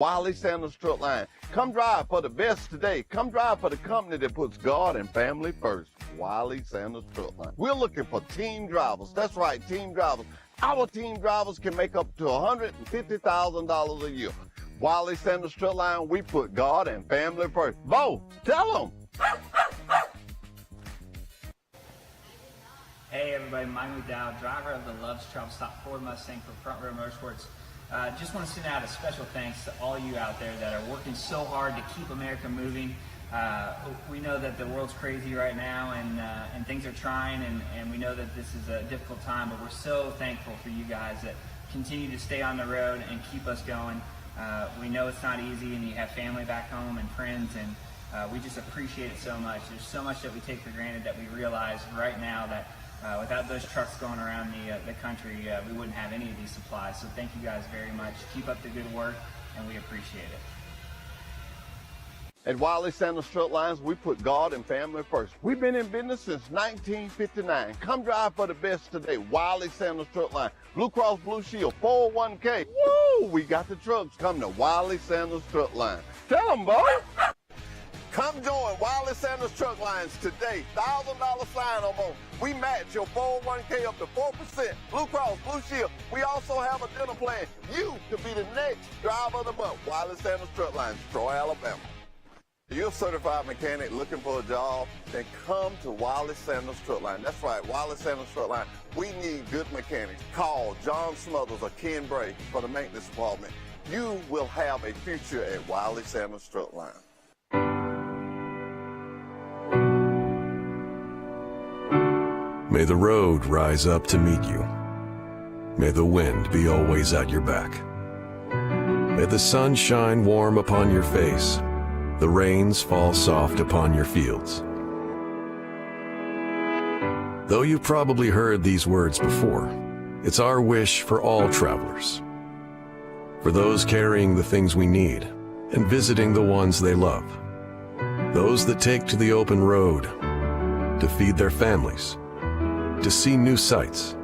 Wiley Sanders Truckline. Come drive for the best today. Come drive for the company that puts God and family first. Wiley Sanders Truckline. We're looking for team drivers. That's right, team drivers. Our team drivers can make up to $150,000 a year. Wiley Sanders Truckline, we put God and family first. Bo, tell them. Hey everybody, Mike McDowell, driver of the Loves Travel Stop Ford Mustang for Front Row Motorsports. Just want to send out a special thanks to all you out there that are working so hard to keep America moving. We know that the world's crazy right now and things are trying, and we know that this is a difficult time, but we're so thankful for you guys that continue to stay on the road and keep us going. We know it's not easy, and you have family back home and friends, and we just appreciate it so much. There's so much that we take for granted that we realize right now that without those trucks going around the country, we wouldn't have any of these supplies. So thank you guys very much. Keep up the good work, and we appreciate it. At Wiley Sanders Trucklines, we put God and family first. We've been in business since 1959. Come drive for the best today. Wiley Sanders Truckline. Blue Cross Blue Shield, 401k. Woo! We got the trucks. Come to Wiley Sanders Truckline. Tell them, boy. Come join Wiley Sanders Trucklines today. $1,000 sign-on bonus. We match your 401k up to 4%. Blue Cross Blue Shield. We also have a dinner plan. You could be the next driver of the month. Wiley Sanders Trucklines, Troy, Alabama. You're a certified mechanic looking for a job, then come to Wiley Sanders Truckline. That's right, Wiley Sanders Truckline. We need good mechanics. Call John Smothers or Ken Bray for the maintenance department. You will have a future at Wiley Sanders Truckline. May the road rise up to meet you. May the wind be always at your back. May the sun shine warm upon your face. The rains fall soft upon your fields. Though you've probably heard these words before, it's our wish for all travelers. For those carrying the things we need and visiting the ones they love. Those that take to the open road to feed their families, to see new sights,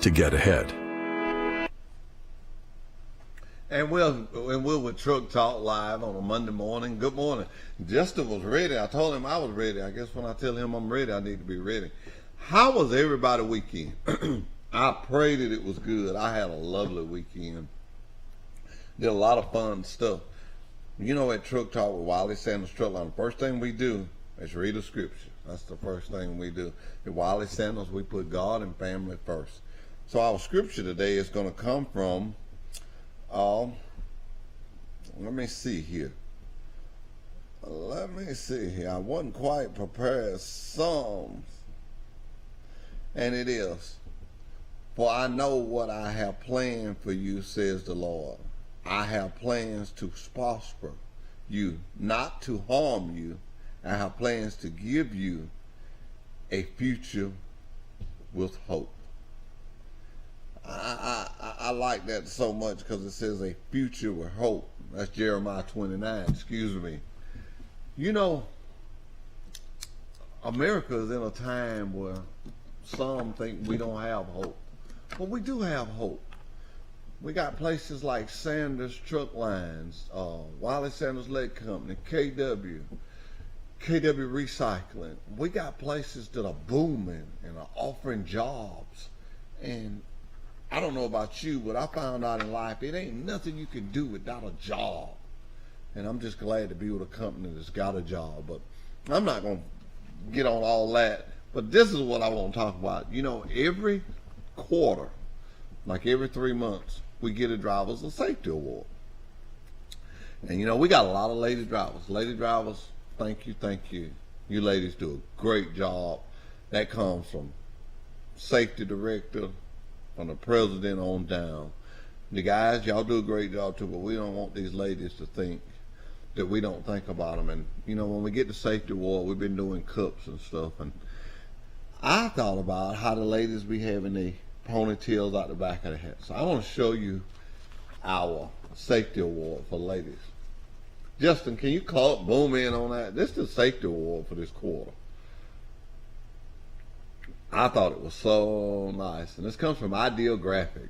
to get ahead. And we're with Truck Talk Live on a Monday morning. Good morning. Justin was ready. I told him I was ready. I guess when I tell him I'm ready, I need to be ready. How was everybody weekend? I pray that it was good. I had a lovely weekend. Did a lot of fun stuff. You know, at Truck Talk with Wiley Sanders Truckline, the first thing we do is read a scripture. That's the first thing we do. At Wiley Sanders, we put God and family first. So our scripture today is going to come from, let me see here. I wasn't quite prepared. Psalms. And it is, for I know what I have planned for you, says the Lord. I have plans to prosper you, not to harm you. I have plans to give you a future with hope. I like that so much because it says a future with hope. That's Jeremiah 29, excuse me. You know, America is in a time where some think we don't have hope. But we do have hope. We got places like Sanders Truck Lines, Wiley Sanders Lead Company, KW Recycling. We got places that are booming and are offering jobs. And I don't know about you, but I found out in life it ain't nothing you can do without a job. And I'm just glad to be with a company that's got a job. But I'm not going to get on all that. But this is what I want to talk about. You know, every quarter, like every 3 months, we get a driver's safety award. And you know, we got a lot of lady drivers. Lady drivers, thank you. You ladies do a great job. That comes from safety director, from the president on down. The guys, y'all do a great job too, but we don't want these ladies to think that we don't think about them. And you know, when we get the safety award, we've been doing cups and stuff, and I thought about how the ladies be having the ponytails out the back of the head. So I want to show you our safety award for ladies. Justin, can you boom in on that? This is the safety award for this quarter. I thought it was so nice, and this comes from Ideal Graphic.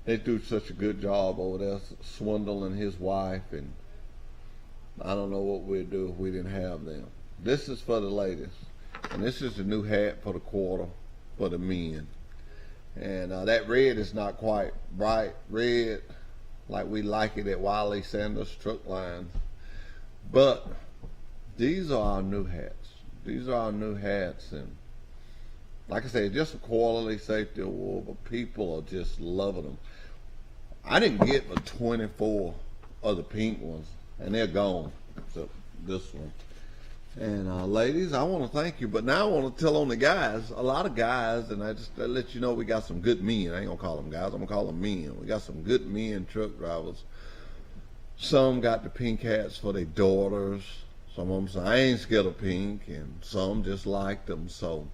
They do such a good job over there, Swindle and his wife, and I don't know what we'd do if we didn't have them. This is for the ladies, and this is the new hat for the quarter for the men. And that red is not quite bright red like we like it at Wiley Sanders Truckline, but these are our new hats. These are our new hats, and like I said, just a quality safety award, but people are just loving them. I didn't get but 24 of the pink ones, and they're gone, except this one. And ladies, I want to thank you, but now I want to tell on the guys. A lot of guys, and I let you know we got some good men. I ain't gonna call them guys, I'm gonna call them men. We got some good men truck drivers. Some got the pink hats for their daughters. Some of them say, I ain't scared of pink, and some just like them. So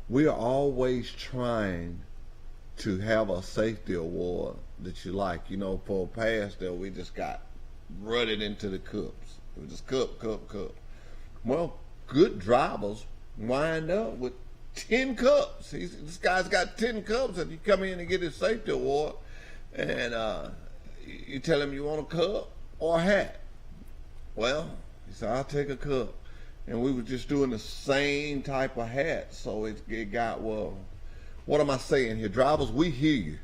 we are always trying to have a safety award that you like. You know, for past there, we just got rutted into the cups. It was just cup. Well, good drivers wind up with 10 cups. This guy's got 10 cups. If you come in and get his safety award, and you tell him you want a cup or a hat, well, he said, I'll take a cup. And we were just doing the same type of hat, so it got, well, what am I saying here? Drivers, we hear you.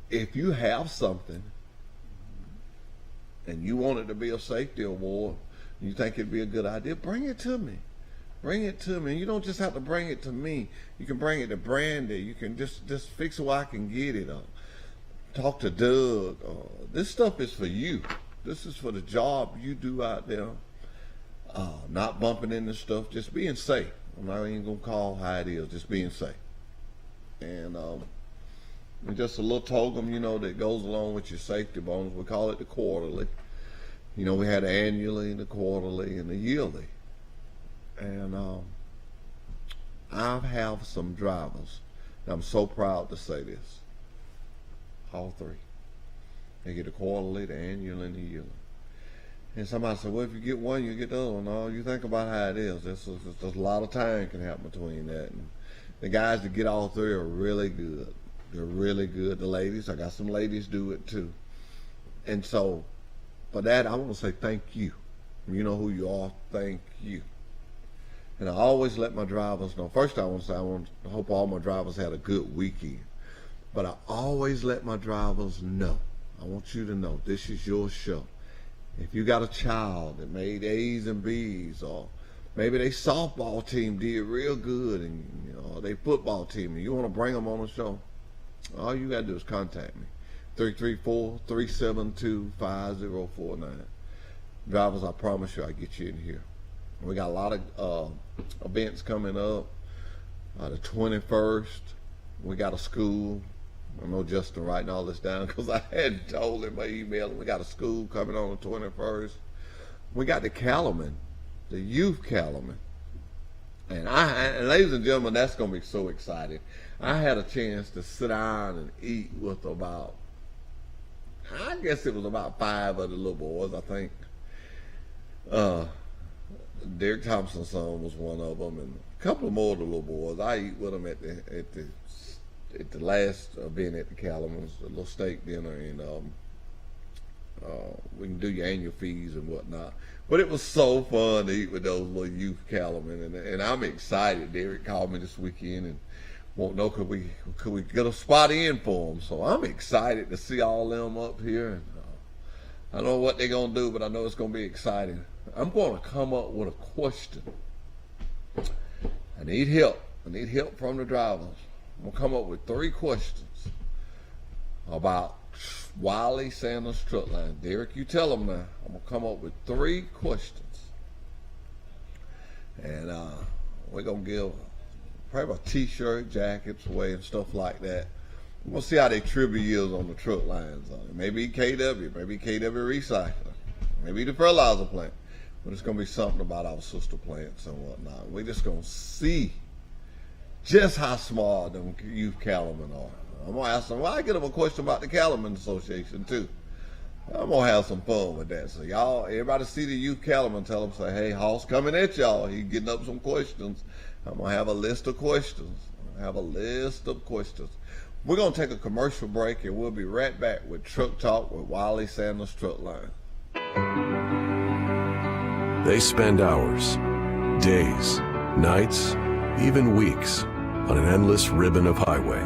If you have something and you want it to be a safety award, you think it'd be a good idea, bring it to me. Bring it to me. You don't just have to bring it to me. You can bring it to Brandy. You can just fix it where I can get it. Talk to Doug. This stuff is for you. This is for the job you do out there. Not bumping into stuff, just being safe. I'm not even gonna call how it is, just being safe. And just a little token, you know, that goes along with your safety bonus. We call it the quarterly. You know, we had the annually, the quarterly, and the yearly. And I have some drivers, and I'm so proud to say this. All three. They get the quarterly, the annual, and the yearly. And somebody said, well, if you get one, you get the other one. No, you think about how it is. There's a lot of time can happen between that. And the guys that get all three are really good. They're really good. The ladies, I got some ladies do it too. And so, for that, I want to say thank you. You know who you are. Thank you. And I always let my drivers know. First, I want to say I hope all my drivers had a good weekend. But I always let my drivers know. I want you to know this is your show. If you got a child that made A's and B's, or maybe they softball team did real good, and you know they football team, and you want to bring them on the show, all you got to do is contact me. 334-372-5049. Drivers, I promise you, I get you in here. We got a lot of events coming up. The 21st, we got a school. I know Justin writing all this down because I hadn't told him by email. We got a school coming on the 21st. We got the Calumet, the youth Calumet. And ladies and gentlemen, that's going to be so exciting. I had a chance to sit down and eat with about, I guess it was about 5 of the little boys, I think. Derek Thompson's son was one of them, and a couple of more of the little boys. I eat with them at the last event at the Calumet's, a little steak dinner, and we can do your annual fees and whatnot. But it was so fun to eat with those little youth Calumet, and I'm excited. Derek called me this weekend and won't know could we get a spot in for them. So I'm excited to see all them up here, and I don't know what they're gonna do, but I know it's gonna be exciting. I'm gonna come up with a question. I need help. I need help from the drivers. I'm gonna come up with 3 questions about Wiley Sanders Truckline. Derek, you tell them now. I'm gonna come up with 3 questions, and we're gonna give probably a t-shirt, jackets away, and stuff like that. We're gonna see how they trivia is on the truck lines. Maybe KW, maybe KW Recycler, maybe the fertilizer plant. But it's gonna be something about our sister plants and whatnot. We're just gonna see just how smart them youth Calumet are. I'm gonna ask them. Well, I get them a question about the Calumet Association too. I'm gonna have some fun with that. So y'all, everybody see the youth Calumet, tell them, say, hey, Hoss coming at y'all. He's getting up some questions. I'm gonna have a list of questions. We're going to take a commercial break and we'll be right back with Truck Talk with Wiley Sanders Truckline. They spend hours, days, nights, even weeks on an endless ribbon of highway.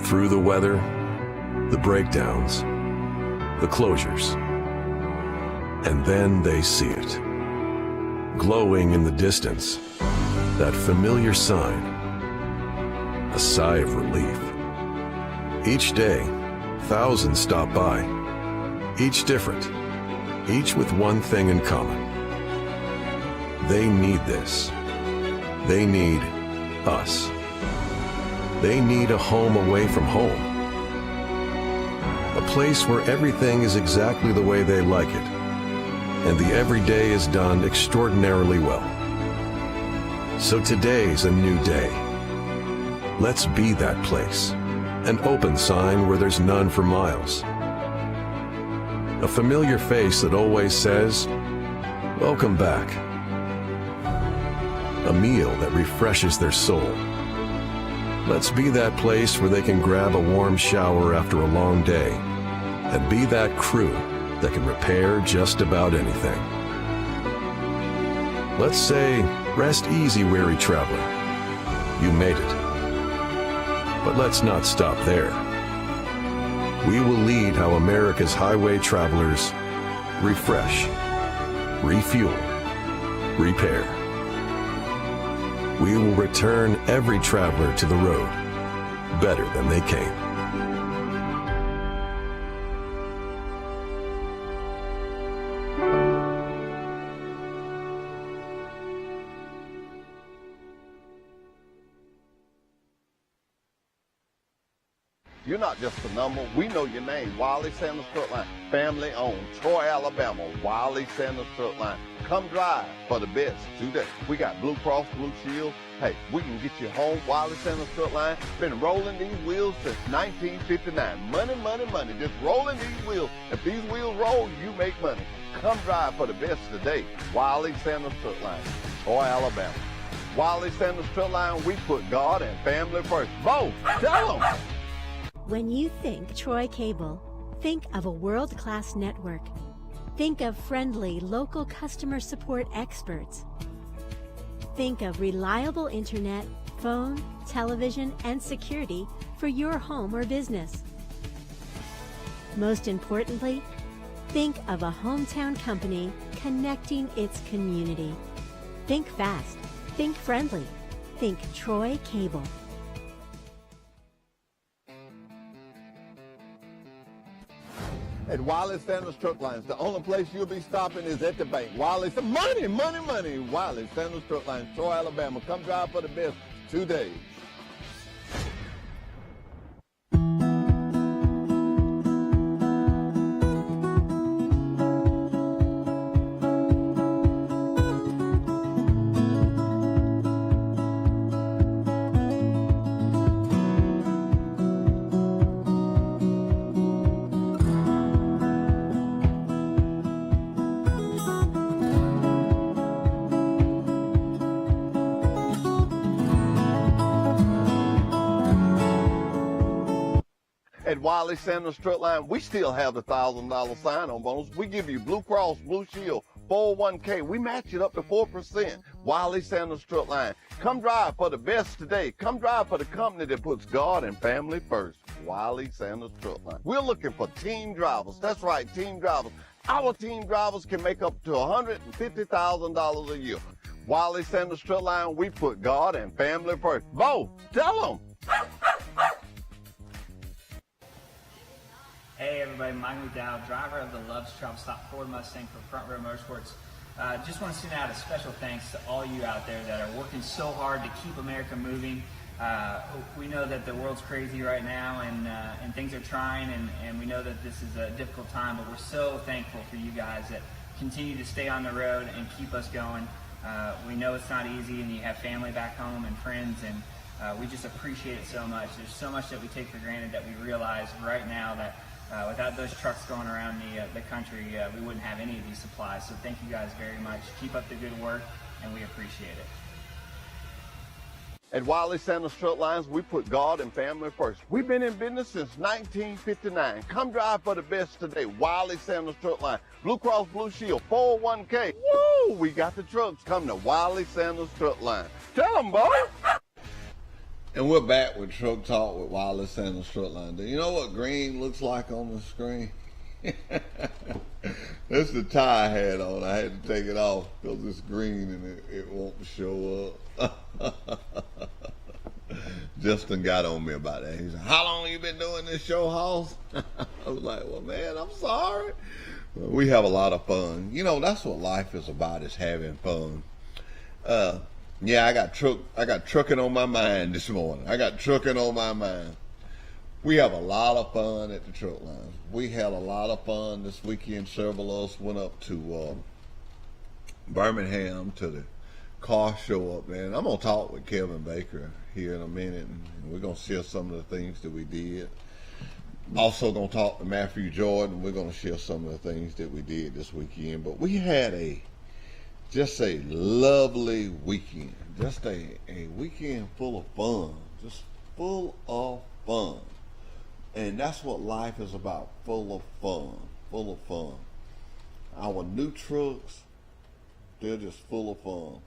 Through the weather, the breakdowns, the closures. And then they see it. Glowing in the distance, that familiar sign. A sigh of relief. Each day, thousands stop by. Each different. Each with one thing in common. They need this. They need us. They need a home away from home. A place where everything is exactly the way they like it, and the everyday is done extraordinarily well. So today's a new day. Let's be that place. An open sign where there's none for miles. A familiar face that always says, "Welcome back." A meal that refreshes their soul. Let's be that place where they can grab a warm shower after a long day, and be that crew that can repair just about anything. Let's say, rest easy, weary traveler. You made it. But let's not stop there. We will lead how America's highway travelers refresh, refuel, repair. We will return every traveler to the road better than they came. You're not just a number. We know your name. Wiley Sanders Truckline, family owned. Troy, Alabama. Wiley Sanders Truckline. Come drive for the best today. We got Blue Cross Blue Shield. Hey, we can get you home. Wiley Sanders Truckline. Been rolling these wheels since 1959. Money, money, money. Just rolling these wheels. If these wheels roll, you make money. Come drive for the best today. Wiley Sanders Truckline. Troy, Alabama. Wiley Sanders Truckline. We put God and family first. Bo, tell them. When you think Troy Cable, think of a world-class network. Think of friendly, local customer support experts. Think of reliable internet, phone, television, and security for your home or business. Most importantly, think of a hometown company connecting its community. Think fast. Think friendly. Think Troy Cable. At Wiley Sanders Truck Lines, the only place you'll be stopping is at the bank. Wiley, money, money, money. Wiley Sanders Truck Lines, Troy, Alabama. Come drive for the best today. At Wiley Sanders Truckline, we still have the $1,000 sign-on bonus. We give you Blue Cross Blue Shield, 401k. We match it up to 4%. Wiley Sanders Truckline. Come drive for the best today. Come drive for the company that puts God and family first. Wiley Sanders Truckline. We're looking for team drivers. That's right, team drivers. Our team drivers can make up to $150,000 a year. Wiley Sanders Truckline, we put God and family first. Bo, tell them. Hey everybody, Mike McDowell, driver of the Love's Travel Stop Ford Mustang for Front Row Motorsports. Just want to send out a special thanks to all you out there that are working so hard to keep America moving. We know that the world's crazy right now and things are trying and we know that this is a difficult time, but we're so thankful for you guys that continue to stay on the road and keep us going. We know it's not easy and you have family back home and friends and we just appreciate it so much. There's so much that we take for granted that we realize right now that without those trucks going around the country, we wouldn't have any of these supplies. So thank you guys very much. Keep up the good work, and we appreciate it. At Wiley Sanders Trucklines, we put God and family first. We've been in business since 1959. Come drive for the best today. Wiley Sanders Truckline, Blue Cross Blue Shield, 401k. Woo! We got the trucks. Come to Wiley Sanders Truckline. Tell them, boy. And we're back with Truck Talk with Wiley Sanders Truckline. Do you know what green looks like on the screen? That's the tie I had on. I had to take it off because it's green and it won't show up. Justin got on me about that. He said, "How long you been doing this show, Hoss?" I was like, "Well, man, I'm sorry." But we have a lot of fun. You know, that's what life is about, is having fun. Yeah, I got trucking on my mind this morning. I got trucking on my mind. We have a lot of fun at the truck lines. We had a lot of fun this weekend. Several of us went up to Birmingham to the car show up there. And I'm going to talk with Kevin Baker here in a minute, and we're going to share some of the things that we did. Also going to talk to Matthew Jordan. We're going to share some of the things that we did this weekend. But we had just a lovely weekend. Just a weekend full of fun. Just full of fun. And that's what life is about, full of fun, full of fun. Our new trucks, they're just full of fun.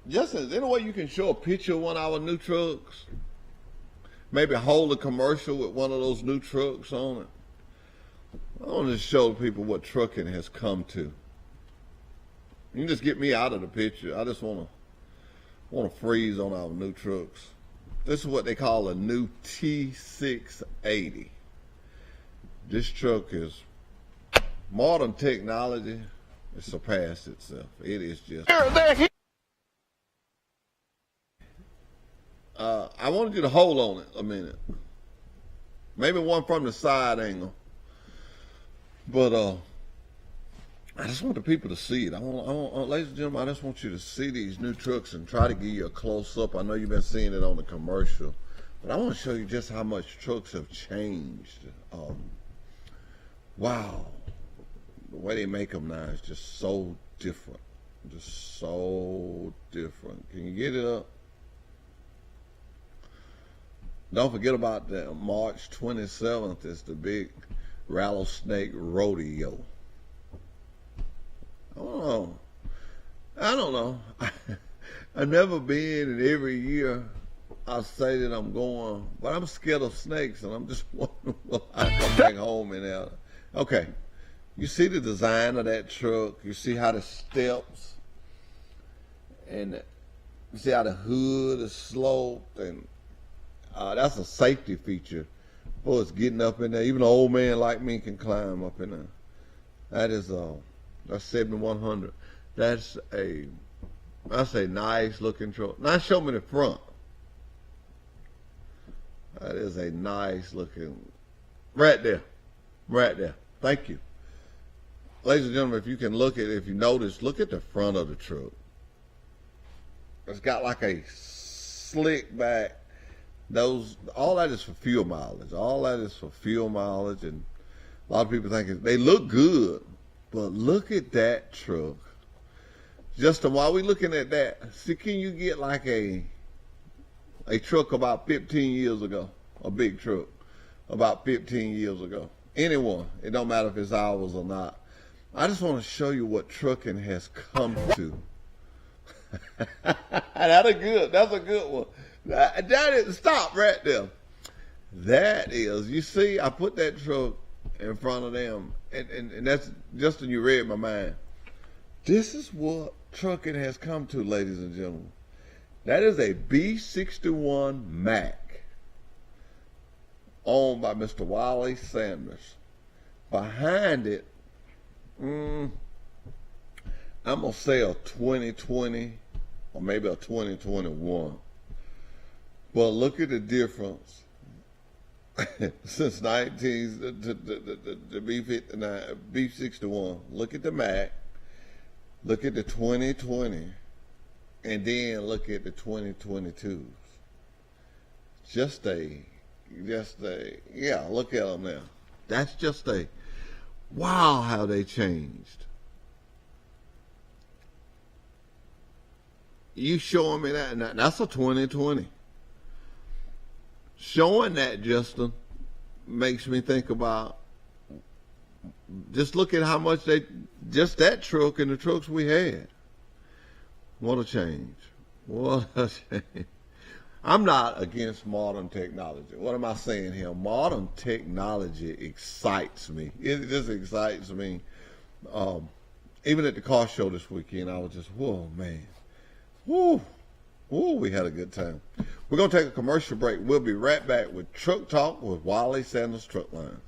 Justin, is there any way you can show a picture of one of our new trucks? Maybe hold a commercial with one of those new trucks on it. I want to show people what trucking has come to. You can just get me out of the picture. I just want to freeze on our new trucks. This is what they call a new T680. This truck is modern technology. It surpassed itself. It is just. I wanted you to hold on it a minute. Maybe one from the side angle. But I just want the people to see it. I want, ladies and gentlemen, I just want you to see these new trucks and try to give you a close-up. I know you've been seeing it on the commercial, but I want to show you just how much trucks have changed. Wow. The way they make them now is just so different. Just so different. Can you get it up? Don't forget about the March 27th is the big Rattlesnake Rodeo. I don't know. I've never been, and every year I say that I'm going, but I'm scared of snakes, and I'm just wondering, will I come back home and out? Okay, you see the design of that truck. You see how the steps, and you see how the hood is sloped, and that's a safety feature for us getting up in there. Even an old man like me can climb up in there. That's 7100. That's a nice looking truck. Now show me the front. That is a nice looking, right there. Thank you. Ladies and gentlemen, if you can look at it, if you notice, look at the front of the truck. It's got like a slick back. All that is for fuel mileage. And a lot of people think they look good. But look at that truck. Justin, while we're looking at that, see, can you get like a truck about 15 years ago? A big truck about 15 years ago. Anyone. It don't matter if it's ours or not. I just want to show you what trucking has come to. That's a good one. That is, stop right there. That is, you see, I put that truck in front of them. And that's, Justin, you read my mind. This is what trucking has come to, ladies and gentlemen. That is a B61 Mac owned by Mr. Wiley Sanders. Behind it, I'm going to say a 2020 or maybe a 2021. But look at the difference. Since the B59, B61, look at the Mac, look at the 2020, and then look at the 2022s. Yeah, look at them now. That's just wow, how they changed. you showing me that, and that's a 2020. Showing that, Justin, makes me think about, just look at how much just that truck and the trucks we had. What a change. What a change. I'm not against modern technology. What am I saying here? Modern technology excites me. It just excites me. Even at the car show this weekend, I was just, whoa, man. Woo. Woo, we had a good time. We're going to take a commercial break. We'll be right back with Truck Talk with Wiley Sanders Truckline.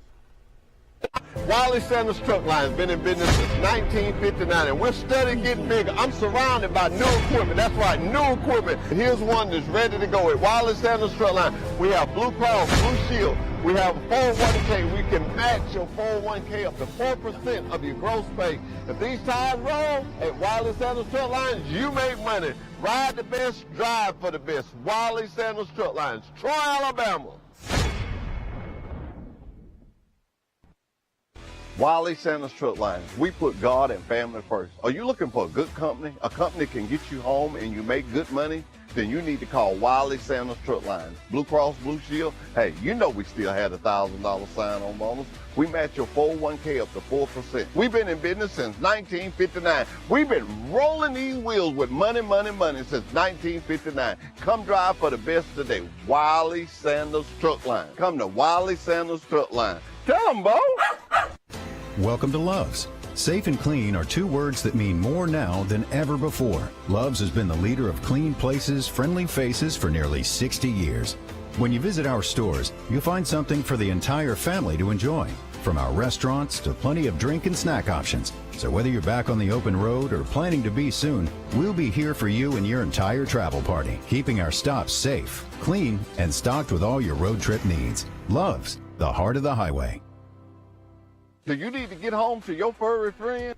Wiley Sanders Truckline has been in business since 1959, and we're steadily getting bigger. I'm surrounded by new equipment. That's right, new equipment. Here's one that's ready to go at Wiley Sanders Truckline. We have Blue Cross, Blue Shield. We have 401k. We can match your 401k up to 4% of your gross pay. If these tires roll at Wiley Sanders Trucklines, you make money. Ride the best, drive for the best. Wiley Sanders Trucklines, Troy, Alabama. Wiley Sanders Truckline. We put God and family first. Are you looking for a good company? A company that can get you home and you make good money? Then you need to call Wiley Sanders Truckline. Blue Cross Blue Shield. Hey, you know we still had a $1,000 sign-on bonus. We match your 401k up to 4%. We've been in business since 1959. We've been rolling these wheels with money, money, money since 1959. Come drive for the best today. Wiley Sanders Truckline. Come to Wiley Sanders Truckline. Tell them, Bo. Welcome to Love's. Safe and clean are two words that mean more now than ever before. Love's has been the leader of clean places, friendly faces for nearly 60 years. When you visit our stores, you'll find something for the entire family to enjoy. From our restaurants to plenty of drink and snack options. So whether you're back on the open road or planning to be soon, we'll be here for you and your entire travel party, keeping our stops safe, clean, and stocked with all your road trip needs. Love's, the heart of the highway. Do you need to get home to your furry friend?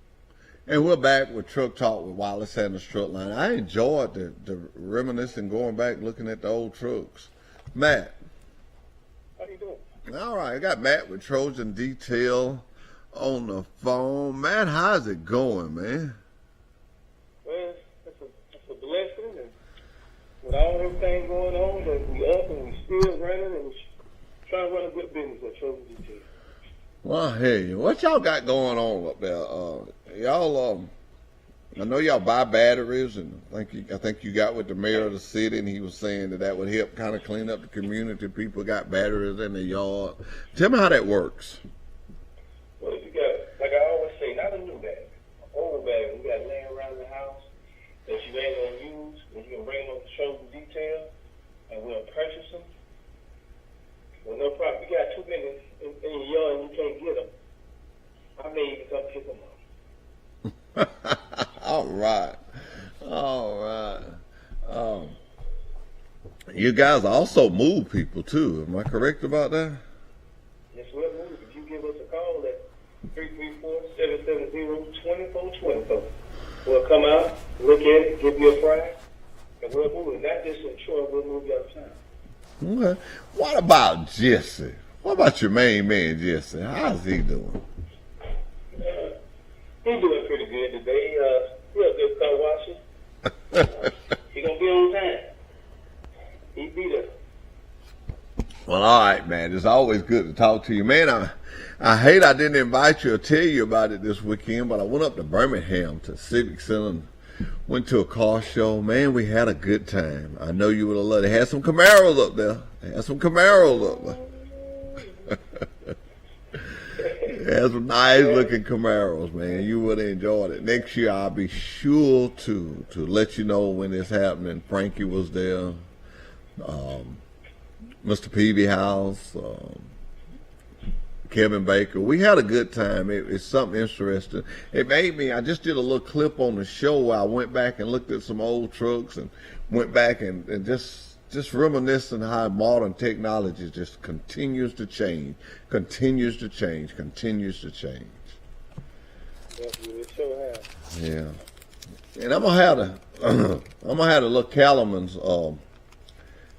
And we're back with Truck Talk with Wiley Sanders Truckline. I enjoyed the reminiscing, going back, looking at the old trucks. Matt. How you doing? All right, I got Matt with Trojan Detail on the phone. Matt, how's it going, man? Well, it's a blessing, and with all everything going on, that we up and we still running and we trying to run a good business at Trojan Detail. Well, hey, what y'all got going on up there? Y'all, I know y'all buy batteries, and I think you got with the mayor of the city, and he was saying that would help kind of clean up the community. People got batteries in their yard. Tell me how that works. Well, if you got, like I always say, not a new bag, an old bag we got laying around the house that you ain't gonna use, and you can bring them to Trojan Detail, and we'll purchase them. Well, no problem. You got too many in your yard and you can't get them. I may even come pick them up. All right. You guys also move people too. Am I correct about that? Yes, we'll move. If you give us a call at 334-770-2424, we'll come out, look at it, give you a price, and we'll move it. Not just in Troy, we'll move you out of town. Okay. What about Jesse? What about your main man, Jesse? How's he doing? He's doing pretty good today. He's a good car washer. He gonna be on time. He be there. Well, all right, man. It's always good to talk to you, man. I hate I didn't invite you or tell you about it this weekend, but I went up to Birmingham to Civic Center and went to a car show. Man, we had a good time. I know you would have loved it. They had some Camaros up there. They had some nice looking Camaros, man. You would have enjoyed it. Next year, I'll be sure to let you know when it's happening. Frankie was there. Mr. Peavy House. Kevin Baker. We had a good time. It's something interesting. It made me, I just did a little clip on the show where I went back and looked at some old trucks and went back and just reminiscing how modern technology just continues to change. Yeah. And I'm gonna have the little Kellerman's,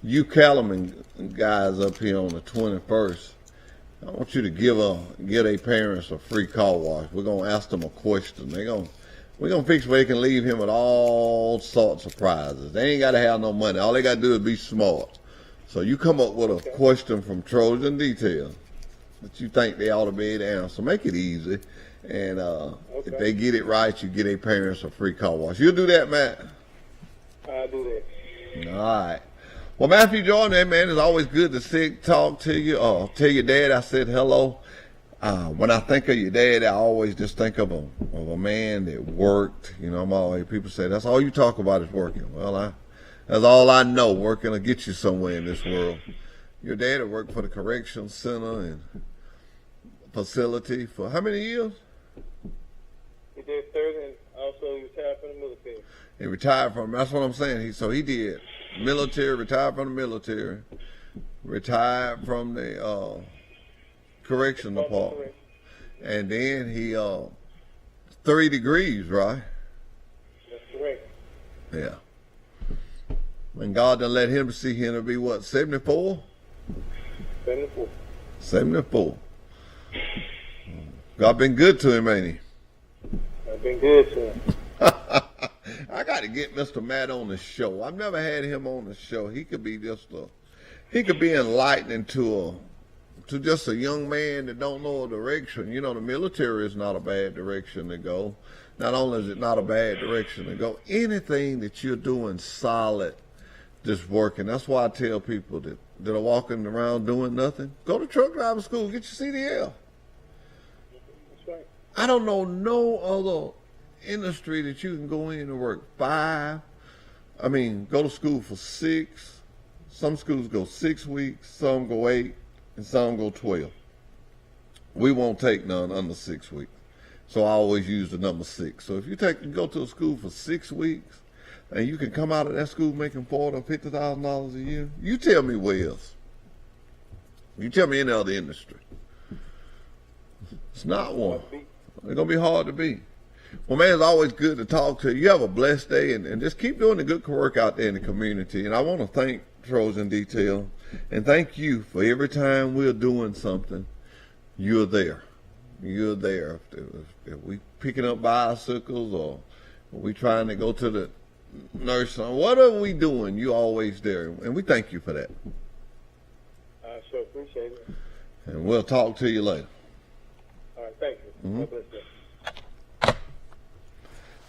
you Kellerman guys up here on the 21st. I want you to give their parents a free car wash. We're gonna ask them a question. They're We're going to fix where they can leave him with all sorts of prizes. They ain't got to have no money. All they got to do is be smart. So you come up with a question from Trojan Detail that you think they ought to be able to answer. Make it easy. And if they get it right, you get their parents a free car wash. You'll do that, Matt? I'll do that. All right. Well, Matthew Jordan, man, it's always good to talk to you. Tell your dad I said hello. When I think of your dad, I always just think of a man that worked. You know, people say, that's all you talk about is working. Well, that's all I know. Working will get you somewhere in this world. Your dad had worked for the correction center and facility for how many years? He did 30, and also he retired from the military. He retired from, that's what I'm saying. He did military, retired from the military, retired from the correction department, and then he 3 degrees, right? That's correct. Yeah. And God done let him see him to be what, 74? 74. 74. God been good to him, ain't he? I've been good to him. I got to get Mr. Matt on the show. I've never had him on the show. He could be enlightening to just a young man that don't know a direction. You know, the military is not a bad direction to go. Not only is it not a bad direction to go, anything that you're doing solid, just working. That's why I tell people that are walking around doing nothing, go to truck driving school, get your CDL. That's right. I don't know no other industry that you can go in and work go to school for 6. Some schools go 6 weeks, some go 8, and some go 12. We won't take none under 6 weeks. So I always use the number 6. So if you go to a school for 6 weeks and you can come out of that school making $40,000 or $50,000 a year, you tell me where else. You tell me any other industry. It's not one. It's going to be hard to beat. Well, man, it's always good to talk to you. You have a blessed day, and just keep doing the good work out there in the community. And I want to thank Trojan Detail, and thank you for every time we're doing something, you're there. You're there. If we picking up bicycles or we trying to go to the nursery, whatever we doing, you're always there. And we thank you for that. I sure appreciate it. And we'll talk to you later. All right, thank you. Mm-hmm. God bless you.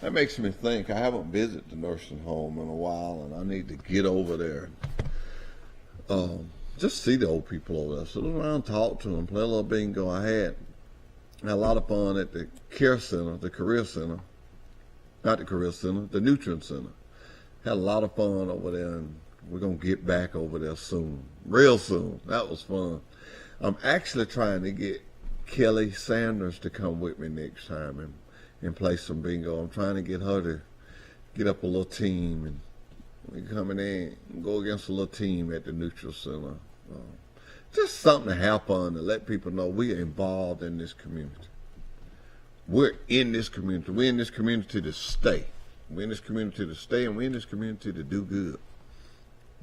That makes me think I haven't visited the nursing home in a while, and I need to get over there. Just see the old people over there. Sit around, talk to them, play a little bingo. I had a lot of fun at the care center, the career center. Not the career center, the nutrient center. Had a lot of fun over there, and we're going to get back over there soon. Real soon. That was fun. I'm actually trying to get Kelly Sanders to come with me next time and play some bingo. I'm trying to get her to get up a little team, and we come in there and go against a little team at the Neutral Center. Just something to have fun, to let people know we are involved in this community. We're in this community. We're in this community to stay. We're in this community to stay, and we're in this community to do good.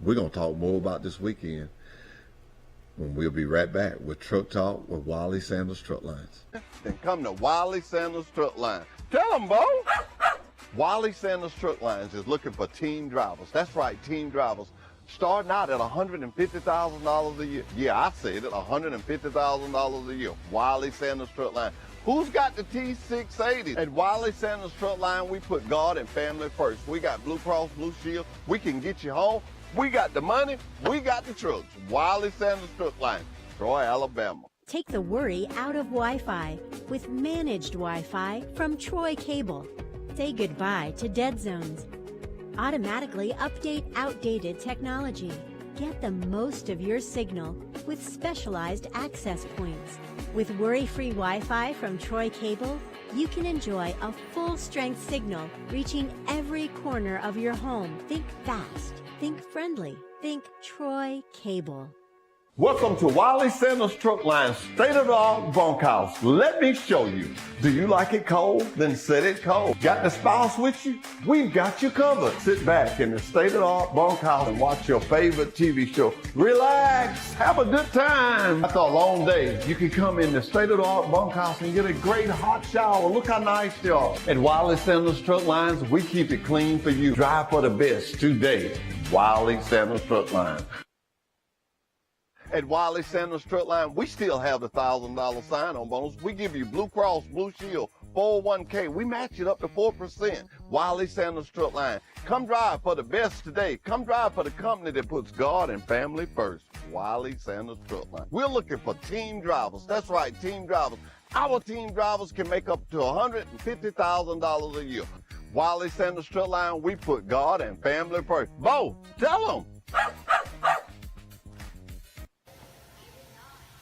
We're going to talk more about this weekend when we'll be right back with Truck Talk with Wiley Sanders Truck Lines. Then come to Wiley Sanders Truck Lines. Tell them, Bo. Wiley Sanders Truck Lines is looking for team drivers. That's right, team drivers. Starting out at $150,000 a year. Yeah, I said it, $150,000 a year. Wiley Sanders Truck Line. Who's got the T680? At Wiley Sanders Truck Line, we put God and family first. We got Blue Cross Blue Shield. We can get you home. We got the money. We got the trucks. Wiley Sanders Truck Line, Troy, Alabama. Take the worry out of Wi-Fi with managed Wi-Fi from Troy Cable. Say goodbye to dead zones. Automatically update outdated technology. Get the most of your signal with specialized access points. With worry-free Wi-Fi from Troy Cable, you can enjoy a full-strength signal reaching every corner of your home. Think fast. Think friendly. Think Troy Cable. Welcome to Wiley Sanders Truckline state-of-the-art bunkhouse. Let me show you. Do you like it cold? Then set it cold. Got the spouse with you? We've got you covered. Sit back in the state-of-the-art bunkhouse and watch your favorite TV show. Relax. Have a good time. After a long day, you can come in the state-of-the-art bunkhouse and get a great hot shower. Look how nice they are. At Wiley Sanders Trucklines, we keep it clean for you. Drive for the best today. Wiley Sanders Truckline. At Wiley Sanders Truckline, we still have the $1,000 sign-on bonus. We give you Blue Cross, Blue Shield, 401k. We match it up to 4%. Wiley Sanders Truckline. Come drive for the best today. Come drive for the company that puts God and family first. Wiley Sanders Truckline. We're looking for team drivers. That's right, team drivers. Our team drivers can make up to $150,000 a year. Wiley Sanders Truckline, we put God and family first. Bo, tell them.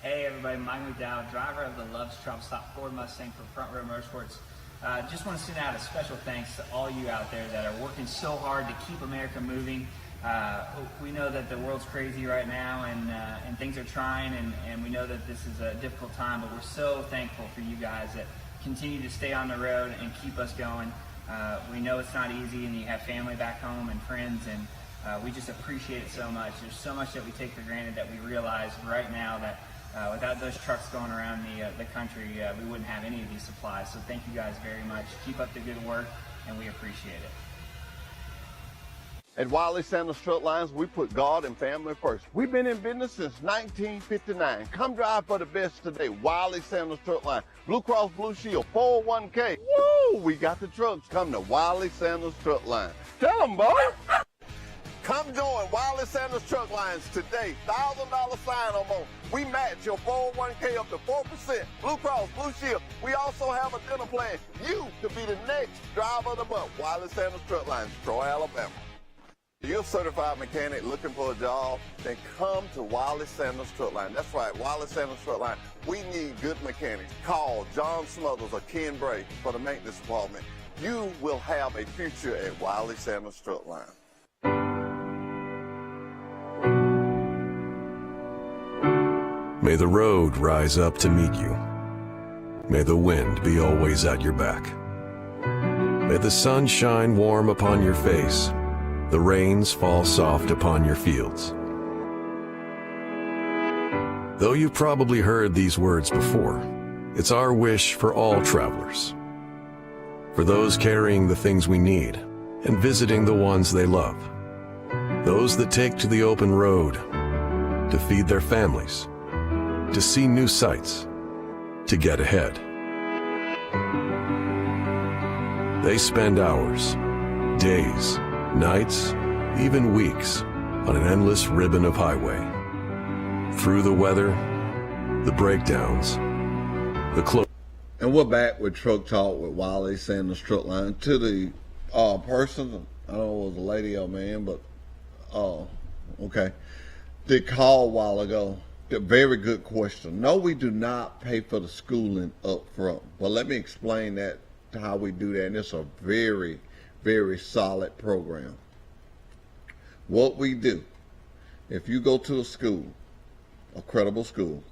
Hey everybody, Mike McDowell, driver of the Love's Truck Stop Ford Mustang for Front Row Motorsports. Just want to send out a special thanks to all you out there that are working so hard to keep America moving. We know that the world's crazy right now and things are trying and we know that this is a difficult time, but we're so thankful for you guys that continue to stay on the road and keep us going. We know it's not easy and you have family back home and friends and we just appreciate it so much. There's so much that we take for granted that we realize right now that without those trucks going around the country, we wouldn't have any of these supplies. So thank you guys very much. Keep up the good work, and we appreciate it. At Wiley Sanders Trucklines, we put God and family first. We've been in business since 1959. Come drive for the best today. Wiley Sanders Truckline. Blue Cross Blue Shield, 401k. Woo! We got the trucks. Come to Wiley Sanders Truckline. Tell them, boy. Come join Wiley Sanders Trucklines today. $1,000 sign-on bonus. We match your 401k up to 4%. Blue Cross, Blue Shield. We also have a dinner plan. You could be the next driver of the month. Wiley Sanders Trucklines, Troy, Alabama. If you're a certified mechanic looking for a job, then come to Wiley Sanders Truckline. That's right, Wiley Sanders Truckline. We need good mechanics. Call John Smothers or Ken Bray for the maintenance department. You will have a future at Wiley Sanders Truckline. May the road rise up to meet you. May the wind be always at your back. May the sun shine warm upon your face, the rains fall soft upon your fields. Though you've probably heard these words before, it's our wish for all travelers. For those carrying the things we need and visiting the ones they love. Those that take to the open road to feed their families, to see new sights, to get ahead. They spend hours, days, nights, even weeks on an endless ribbon of highway. Through the weather, the breakdowns, the close. And we're back with Truck Talk with Wiley Sanders Truckline. To the person, I don't know if it was a lady or man, but okay, they called a while ago. A very good question. No, we do not pay for the schooling up front. But let me explain that, how we do that. And it's a very, very solid program. What we do, if you go to a school, a credible school,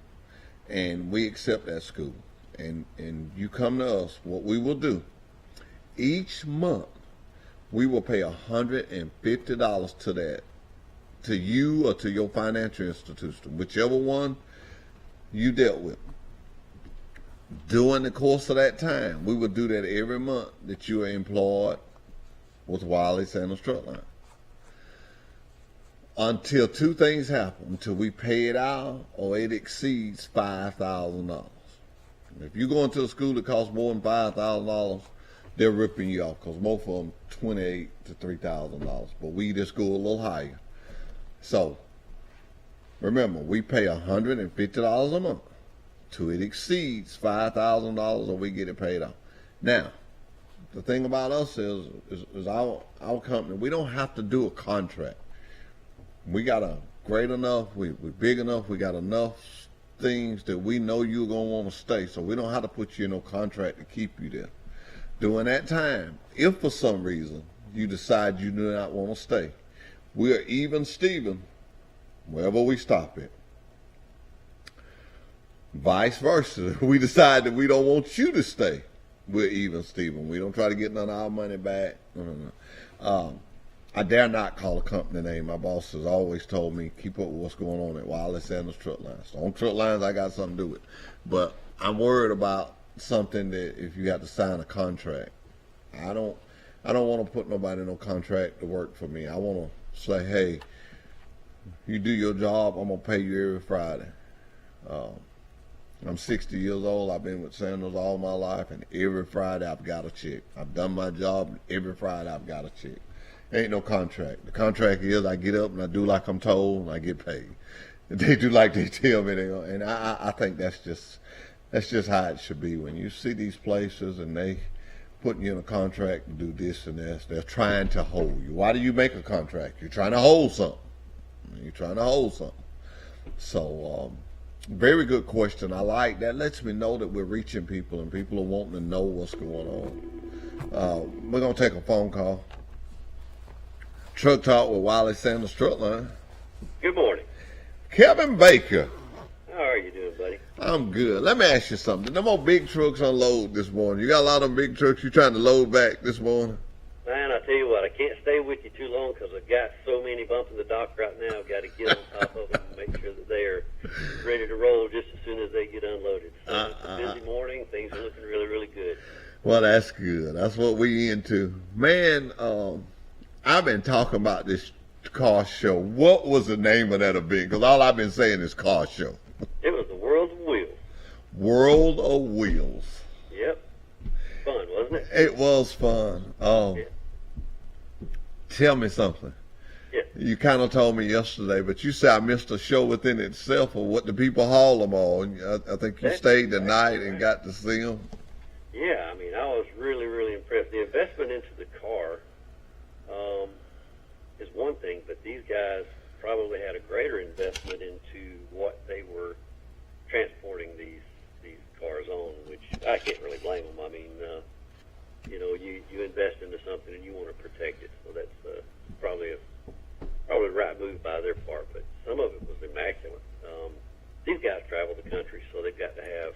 and we accept that school, and you come to us, what we will do, each month, we will pay $150 to that, to you or to your financial institution, whichever one you dealt with. During the course of that time, we will do that every month that you are employed with Wiley Sanders Truckline. Until two things happen, until we pay it out or it exceeds $5,000. If you go into a school that costs more than $5,000, they're ripping you off, because most of them $2,800 to $3,000. But we just go a little higher. So, remember, we pay $150 a month till it exceeds $5,000 or we get it paid off. Now, the thing about us is our company, we don't have to do a contract. We got a great enough, we're big enough, we got enough things that we know you're going to want to stay, so we don't have to put you in no contract to keep you there. During that time, if for some reason you decide you do not want to stay, we are even Steven wherever we stop at. Vice versa. We decide that we don't want you to stay. We're even, Stephen. We don't try to get none of our money back. No. I dare not call a company name. My boss has always told me, keep up with what's going on at Wiley Sanders Truckline. So on Trucklines, I got something to do with. But I'm worried about something that if you got to sign a contract. I don't want to put nobody in no contract to work for me. I want to say, hey, you do your job, I'm going to pay you every Friday. I'm 60 years old. I've been with Sanders all my life, and every Friday I've got a check. I've done my job. Every Friday I've got a check. Ain't no contract. The contract is I get up and I do like I'm told, and I get paid. They do like they tell me they are, and I think that's just how it should be. When you see these places and they putting you in a contract to do this and this, they're trying to hold you. Why do you make a contract? You're trying to hold something. You're trying to hold something. So, very good question. I like that. Lets me know that we're reaching people and people are wanting to know what's going on. We're going to take a phone call. Truck Talk with Wiley Sanders Truckline. Good morning. Kevin Baker. How are you doing, buddy? I'm good. Let me ask you something. Them old big trucks unload this morning. You got a lot of them big trucks you trying to load back this morning? Man, I tell you what, I can't stay with you too long because I've got so many bumping the dock right now. I've got to get on top of them and make sure that they are ready to roll just as soon as they get unloaded. So it's a busy morning. Things are looking really, really good. Well, that's good. That's what we into. Man, I've been talking about this car show. What was the name of that event? Because all I've been saying is car show. It was the World of Wheels. World of Wheels. Yep. Fun, wasn't it? It was fun. Yeah. Tell me something. Yeah. You kind of told me yesterday, but you said I missed a show within itself of what the people haul them on. I think you stayed the night and got to see them. Yeah, I mean, I was really, really impressed. The investment into the car is one thing, but these guys probably had a greater investment into what they were transporting these cars on, which I can't really blame them. I mean, you invest into something and you want to protect it, so that's probably the right move by their part. But some of it was immaculate. These guys travel the country, so they've got to have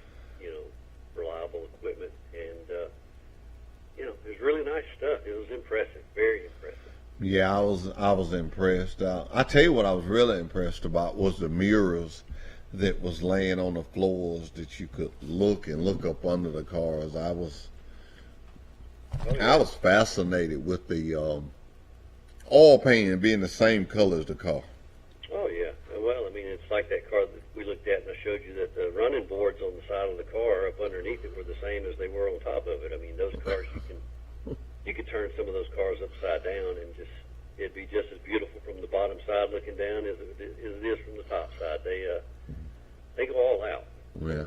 reliable equipment, and there's really nice stuff. It was impressive, very impressive. Yeah, I was impressed. I tell you what I was really impressed about was the mirrors that was laying on the floors that you could look up under the cars. I was fascinated with the oil paint being the same color as the car. Oh yeah, well, I mean, it's like that car that we looked at, and I showed you that the running boards on the side of the car up underneath it were the same as they were on top of it. I mean, those cars you could turn some of those cars upside down and it'd be just as beautiful from the bottom side looking down as it is from the top side. They go all out. Yeah.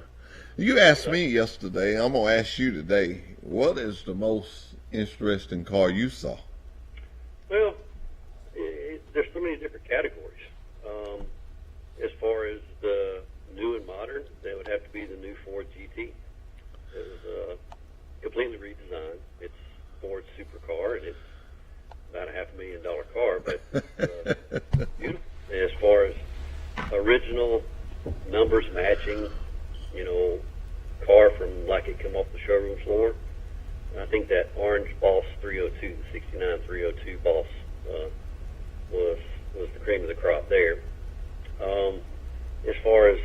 You asked me yesterday, I'm going to ask you today, what is the most interesting car you saw? Well, there's so many different categories. As far as the new and modern, that would have to be the new Ford GT. It was completely redesigned. It's Ford's supercar, and it's about a $500,000 car, but beautiful. As far as original numbers matching, car from like it come off the showroom floor, I think that orange Boss 302, the 69 302 Boss, was the cream of the crop there. As far as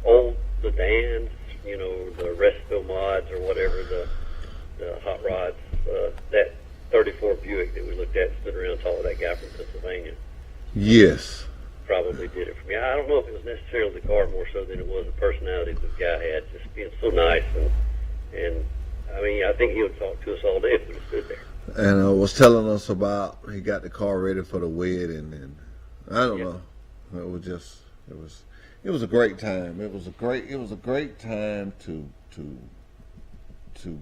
old sedans, the Resco mods or whatever, the hot rods, that 34 Buick that we looked at stood around tall of that guy from Pennsylvania. Yes. Probably did it for me. I don't know if it was necessarily the car more so than it was the personality that the guy had, just being so nice. And I mean, I think he would talk to us all day if we stood there. And was telling us about he got the car ready for the wedding, and I don't know. It was a great time. It was a great time to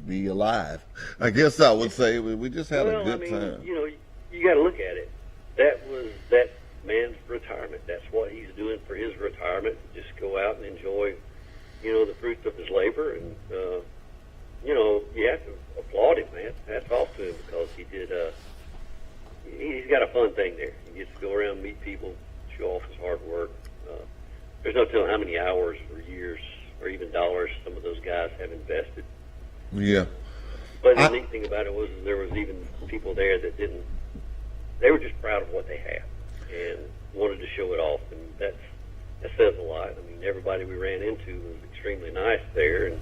be alive. I guess I would say we just had a good time. You got to look at it. That was that man's retirement. That's what he's doing for his retirement. Just go out and enjoy, the fruits of his labor. And, you have to applaud him, man. Hats off to him because he did, he's got a fun thing there. He gets to go around and meet people, show off his hard work. There's no telling how many hours or years or even dollars Yeah. But the neat thing about it was there was even people there that didn't. They were just proud of what they had and wanted to show it off, and that says a lot. I mean, everybody we ran into was extremely nice there, and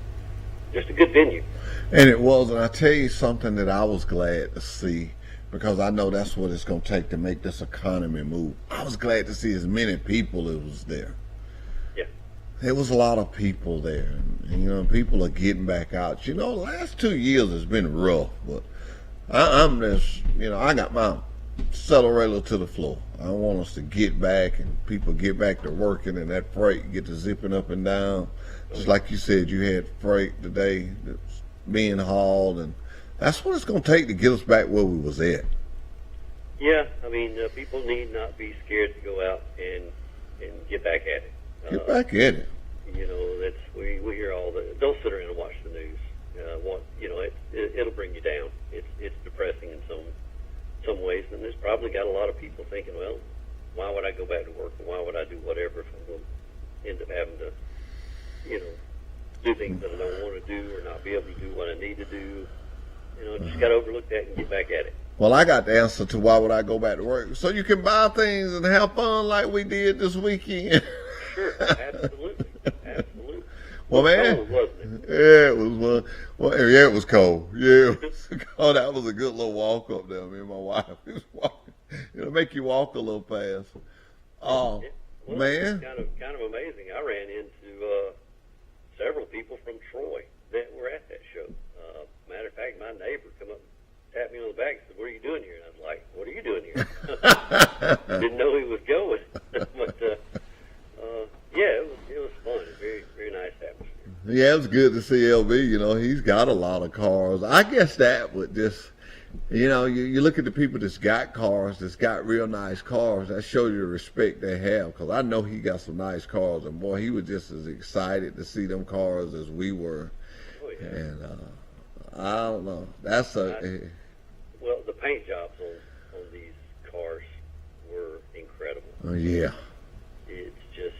just a good venue. And it was, and I tell you something that I was glad to see, because I know that's what it's going to take to make this economy move. I was glad to see as many people as was there. Yeah. There was a lot of people there, and you know, people are getting back out. You know, the last 2 years has been rough, but I'm just, you know, I got my accelerator to the floor. I want us to get back and people get back to working, and that freight get to zipping up and down. Just like you said, you had freight today that's being hauled, and that's what it's going to take to get us back where we was at. Yeah, I mean, people need not be scared to go out and get back at it. Get back at it. You know, we hear all the. Don't sit around and watch the news. You know, it'll bring you down. It's depressing in some ways, and there's probably got a lot of people thinking, well, why would I go back to work, or why would I do whatever if I'm going to end up having to, you know, do things that I don't want to do or not be able to do what I need to do. You know, just got to overlook that and get back at it. Well, I got the answer to why would I go back to work. So you can buy things and have fun like we did this weekend. Sure, absolutely. Absolutely. Well, man, cold, wasn't it? Yeah, it was. Well, yeah, it was cold. Yeah, it was cold. That was a good little walk up there. Me and my wife was walking. It'll make you walk a little fast. Oh, well, man. It's kind of amazing. I ran into several people from Troy that were at that show. Matter of fact, my neighbor come up and tapped me on the back and said, "What are you doing here?" And I was like, "What are you doing here?" Didn't know he was going. But yeah, it was fun. A very, very nice atmosphere. Yeah, it was good to see LB. You know, he's got a lot of cars. I guess that would just, you know, you look at the people that's got cars, that's got real nice cars, that shows you the respect they have. Because I know he got some nice cars, and boy, he was just as excited to see them cars as we were. Oh, yeah. And I don't know. That's well, the paint jobs on these cars were incredible. Oh, yeah. It's just,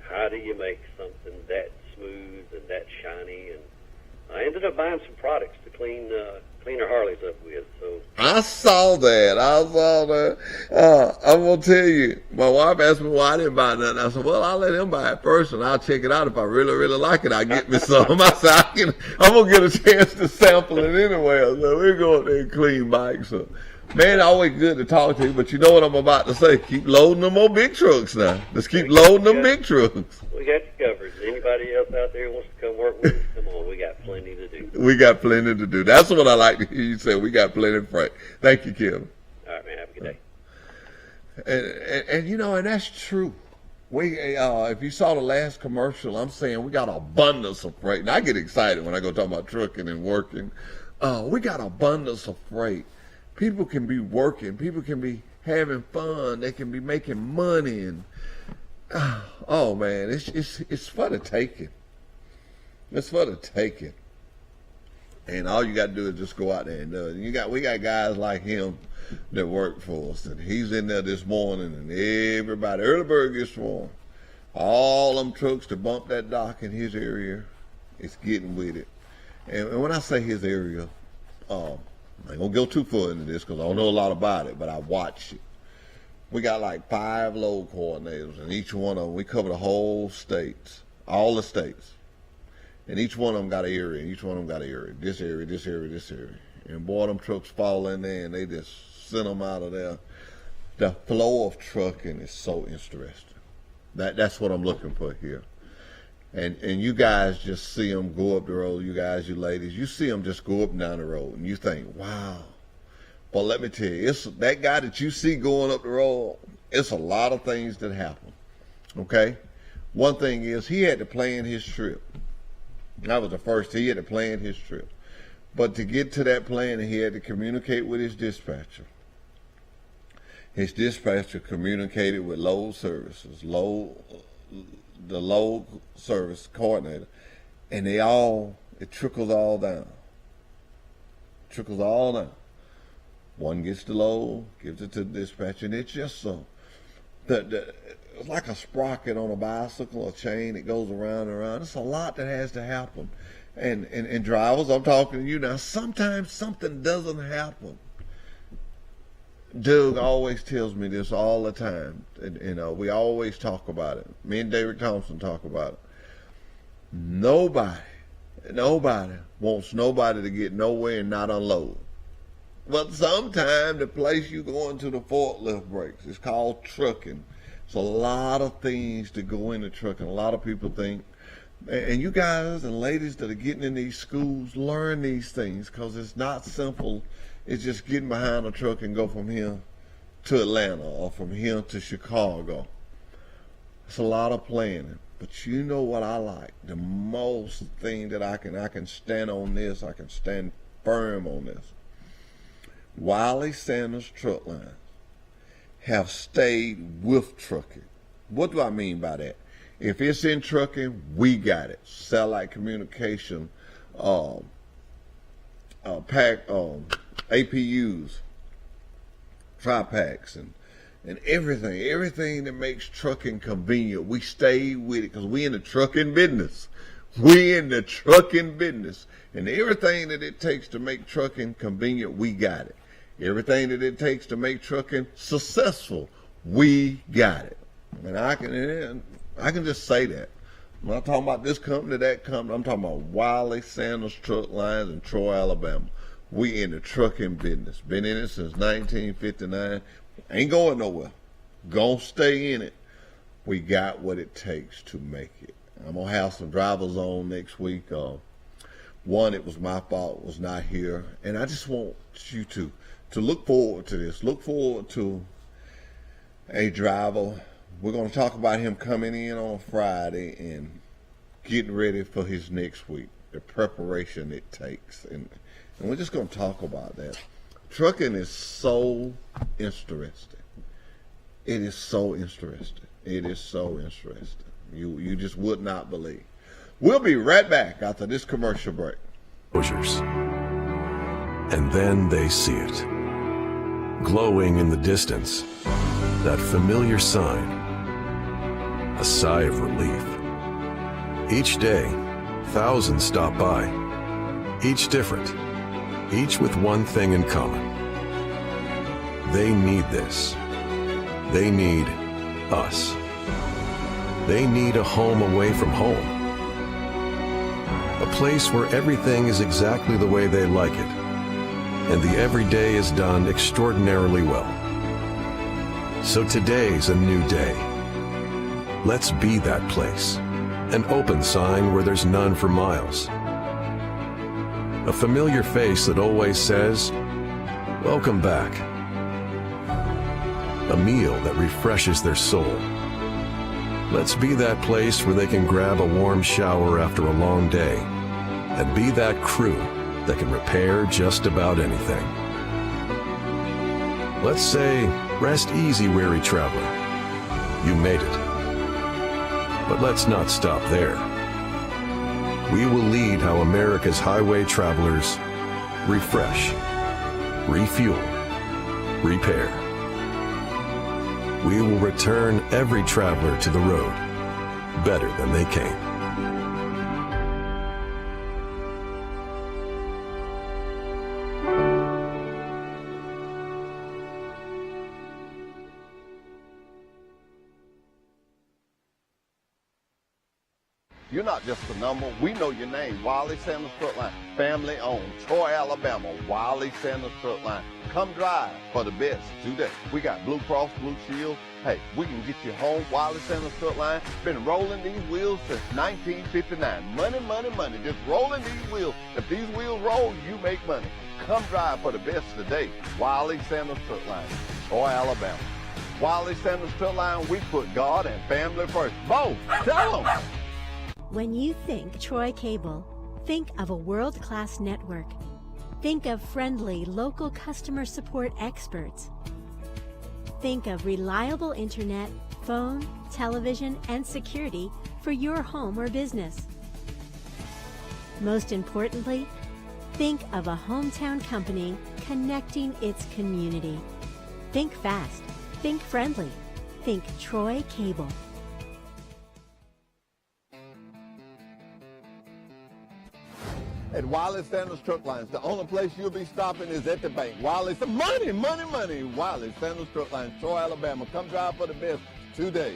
how do you make something that smooth and that shiny? And I ended up buying some products to clean our Harleys up with. So I saw that. I'm going to tell you, my wife asked me why I didn't buy nothing. I said, well, I'll let him buy it first, and I'll check it out. If I really, really like it, I'll get me some. I said, I'm going to get a chance to sample it anyway. So we're going there and clean bikes. So, man, always good to talk to you, but you know what I'm about to say. Keep loading them more big trucks now. Let's keep loading them big trucks. We got you covered. Anybody else out there who wants to come work with us, come on. We got plenty to do. We got plenty to do. That's what I like to hear you say. We got plenty of freight. Thank you, Kim. All right, man. Have a good day. And you know, and that's true. We if you saw the last commercial, I'm saying we got abundance of freight. And I get excited when I go talk about trucking and working. We got abundance of freight. People can be working. People can be having fun. They can be making money. And oh man, it's for the taking. It's for the taking. And all you got to do is just go out there and do it. We got guys like him that work for us, and he's in there this morning, and everybody, early bird gets swarmed. All them trucks to bump that dock in his area, it's getting with it. And when I say his area, I ain't gonna go too far into this because I don't know a lot about it, but I watch it. We got like 5 load coordinators, and each one of them, we cover the whole states, all the states. And each one of them got an area, and each one of them got an area. This area, this area, this area. And boy, them trucks fall in there, and they just send them out of there. The flow of trucking is so interesting. That's what I'm looking for here. And you guys just see them go up the road, you guys, you ladies, you see them just go up and down the road, and you think, wow. But let me tell you, it's that guy that you see going up the road, it's a lot of things that happen, okay? One thing is, he had to plan his trip. That was the first, he had to plan his trip. But to get to that plan, he had to communicate with his dispatcher. His dispatcher communicated with load services, the load service coordinator, and it trickles all down. Trickles all down. One gets the load, gives it to the dispatcher, and it's just so. It's like a sprocket on a bicycle, a chain that goes around and around. It's a lot that has to happen. And drivers, I'm talking to you now, sometimes something doesn't happen. Doug always tells me this all the time. And, we always talk about it. Me and David Thompson talk about it. Nobody wants nobody to get nowhere and not unload. But sometimes the place you go into the forklift breaks. It's called trucking. It's a lot of things that go into trucking. A lot of people think, and you guys and ladies that are getting in these schools, learn these things, because it's not simple. It's just getting behind a truck and go from here to Atlanta or from here to Chicago. It's a lot of planning. But you know what I like? The most thing that I can stand on this, I can stand firm on this. Wiley Sanders Truckline have stayed with trucking. What do I mean by that? If it's in trucking, we got it. Satellite communication, APUs, tri-packs, and everything that makes trucking convenient. We stay with it because we in the trucking business. We in the trucking business. And everything that it takes to make trucking convenient, we got it. Everything that it takes to make trucking successful, we got it. And I can just say that. I'm not talking about this company, that company. I'm talking about Wiley Sanders Truck Lines in Troy, Alabama. We in the trucking business. Been in it since 1959. Ain't going nowhere. Gonna stay in it. We got what it takes to make it. I'm gonna have some drivers on next week. One, it was my fault, was not here. And I just want you to look forward to this. Look forward to a driver. We're going to talk about him coming in on Friday and getting ready for his next week, the preparation it takes. And we're just going to talk about that. Trucking is so interesting. It is so interesting. It is so interesting. You just would not believe. We'll be right back after this commercial break. Closures. And then they see it. Glowing in the distance. That familiar sign. A sigh of relief. Each day, thousands stop by. Each different. Each with one thing in common. They need this. They need us. They need a home away from home. A place where everything is exactly the way they like it, and the everyday is done extraordinarily well. So today's a new day. Let's be that place. An open sign where there's none for miles. A familiar face that always says, "Welcome back." A meal that refreshes their soul. Let's be that place where they can grab a warm shower after a long day, and be that crew that can repair just about anything. Let's say, rest easy, weary traveler. You made it. But let's not stop there. We will lead how America's highway travelers refresh, refuel, repair. We will return every traveler to the road better than they came. You're not just a number. We know your name. Wiley Sanders Truckline, family owned, Troy, Alabama. Wiley Sanders Truckline. Come drive for the best today. We got Blue Cross Blue Shield. Hey, we can get you home. Wiley Sanders Truckline been rolling these wheels since 1959. Money, money, money. Just rolling these wheels. If these wheels roll, you make money. Come drive for the best today. Wiley Sanders Truckline, Troy, Alabama. Wiley Sanders Truckline, we put God and family first. Bo, tell them. When you think Troy Cable, think of a world-class network. Think of friendly local customer support experts. Think of reliable internet, phone, television, and security for your home or business. Most importantly, think of a hometown company connecting its community. Think fast. Think friendly. Think Troy Cable. at Wiley Sanders Trucklines. The only place you'll be stopping is at the bank. Wiley, some money, money, money. Wiley Sanders Trucklines, Troy, Alabama. Come drive for the best today.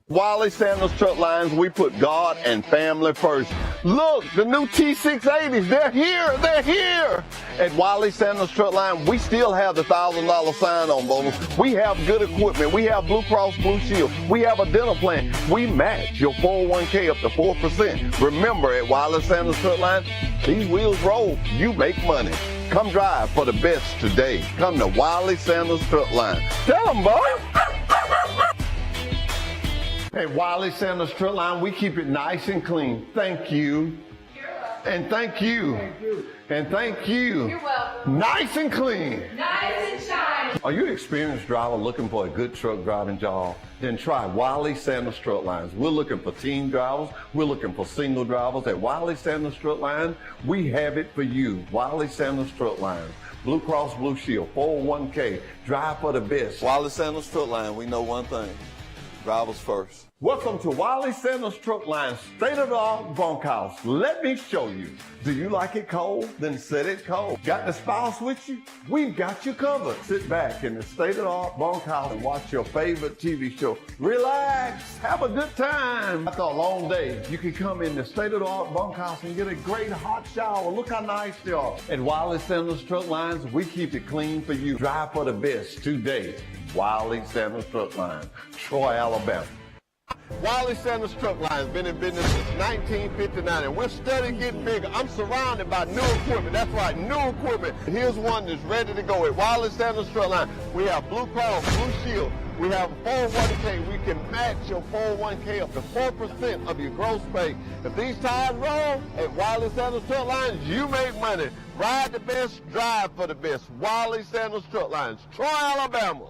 Wiley Sanders Truck Lines, we put God and family first. Look, the new T680s, they're here, they're here. At Wiley Sanders Truck Line, we still have the $1,000 sign-on bonus. We have good equipment. We have Blue Cross Blue Shield. We have a dental plan. We match your 401k up to 4%. Remember, at Wiley Sanders Truck Line, these wheels roll, you make money. Come drive for the best today. Come to Wiley Sanders Truck Line. Tell them, boy. At Wiley Sanders Truck Line, we keep it nice and clean. Thank you. And thank you. And thank you. You're welcome. Nice and clean. Nice and shiny. Are you an experienced driver looking for a good truck driving job? Then try Wiley Sanders Truck Lines. We're looking for team drivers. We're looking for single drivers. At Wiley Sanders Truck Lines, we have it for you. Wiley Sanders Truck Lines. Blue Cross Blue Shield, 401k, drive for the best. Wiley Sanders Truck Line, we know one thing. Drivers first. Welcome to Wiley Sanders Truck Line, state-of-the-art bunkhouse. Let me show you. Do you like it cold? Then set it cold. Got the spouse with you? We've got you covered. Sit back in the state-of-the-art bunkhouse and watch your favorite TV show. Relax, have a good time. After a long day, you can come in the state-of-the-art bunkhouse and get a great hot shower. Look how nice they are. At Wiley Sanders Truck Lines, we keep it clean for you. Drive for the best today. Wiley Sanders Truck Line, Troy, Alabama. Wiley Sanders Truck Line has been in business since 1959, and we're steadily getting bigger. I'm surrounded by new equipment. That's right, new equipment. Here's one that's ready to go. At Wiley Sanders Truck Line, we have Blue Cross Blue Shield. We have a 401k. We can match your 401k up to 4% of your gross pay. If these tires roll at Wiley Sanders Truck Lines, you make money. Ride the best, drive for the best. Wiley Sanders Truck Lines, Troy, Alabama.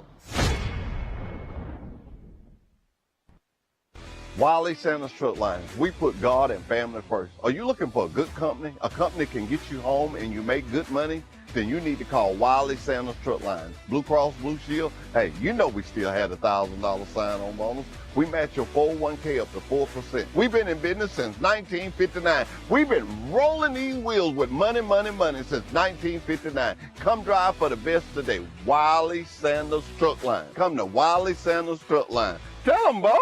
Wiley Sanders Truck Lines, we put God and family first. Are you looking for a good company? A company can get you home and you make good money? Then you need to call Wiley Sanders Truck Lines. Blue Cross Blue Shield, hey, you know we still had a $1,000 sign-on bonus. We match your 401k up to 4%. We've been in business since 1959. We've been rolling these wheels with money, money, money since 1959. Come drive for the best today. Wiley Sanders Truck Line. Come to Wiley Sanders Truck Line. Tell them, Bo.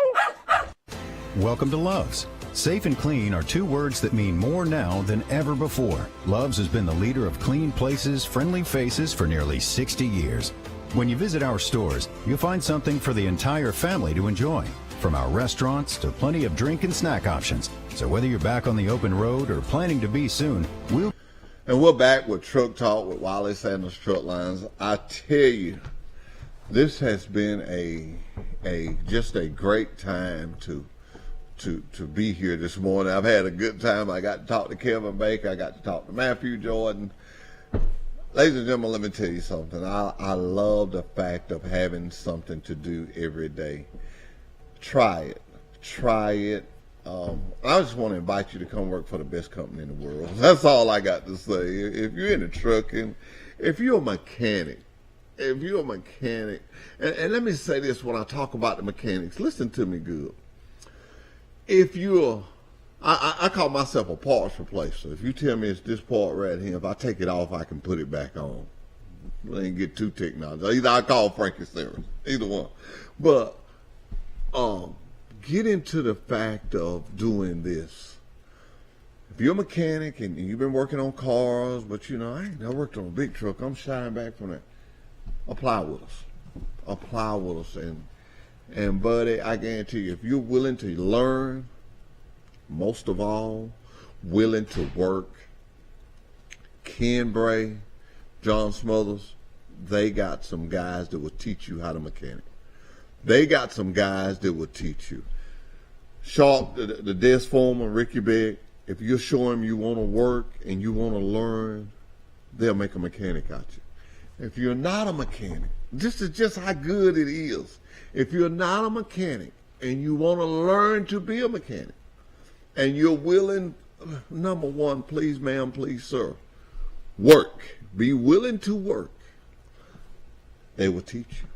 Welcome to Love's. Safe and clean are two words that mean more now than ever before. Love's has been the leader of clean places, friendly faces for nearly 60 years. When you visit our stores, you'll find something for the entire family to enjoy. From our restaurants to plenty of drink and snack options. So whether you're back on the open road or planning to be soon, we're back with Truck Talk with Wiley Sanders Truck Lines. I tell you, this has been just a great time to be here this morning. I've had a good time. I got to talk to Kevin Baker. I got to talk to Matthew Jordan. Ladies and gentlemen, let me tell you something. I love the fact of having something to do every day. Try it. Try it. I just want to invite you to come work for the best company in the world. That's all I got to say. If you're in the trucking, if you're a mechanic, and let me say this when I talk about the mechanics, listen to me good. If you're, I call myself a parts replacer. If you tell me it's this part right here, if I take it off, I can put it back on. I ain't get too technology. Either I call Frankie Simmons, either one. But get into the fact of doing this. If you're a mechanic and you've been working on cars, but I ain't never worked on a big truck, I'm shying back from that. Apply with us. Apply with us And buddy, I guarantee you, if you're willing to learn, most of all, willing to work, Ken Bray, John Smothers, they got some guys that will teach you how to mechanic. They got some guys that will teach you. Sharp, the desk foreman, Ricky Beck, if you show him you want to work and you want to learn, they'll make a mechanic out you. If you're not a mechanic, this is just how good it is. If you're not a mechanic and you want to learn to be a mechanic and you're willing, number one, please ma'am, please sir, work. Be willing to work. They will teach you.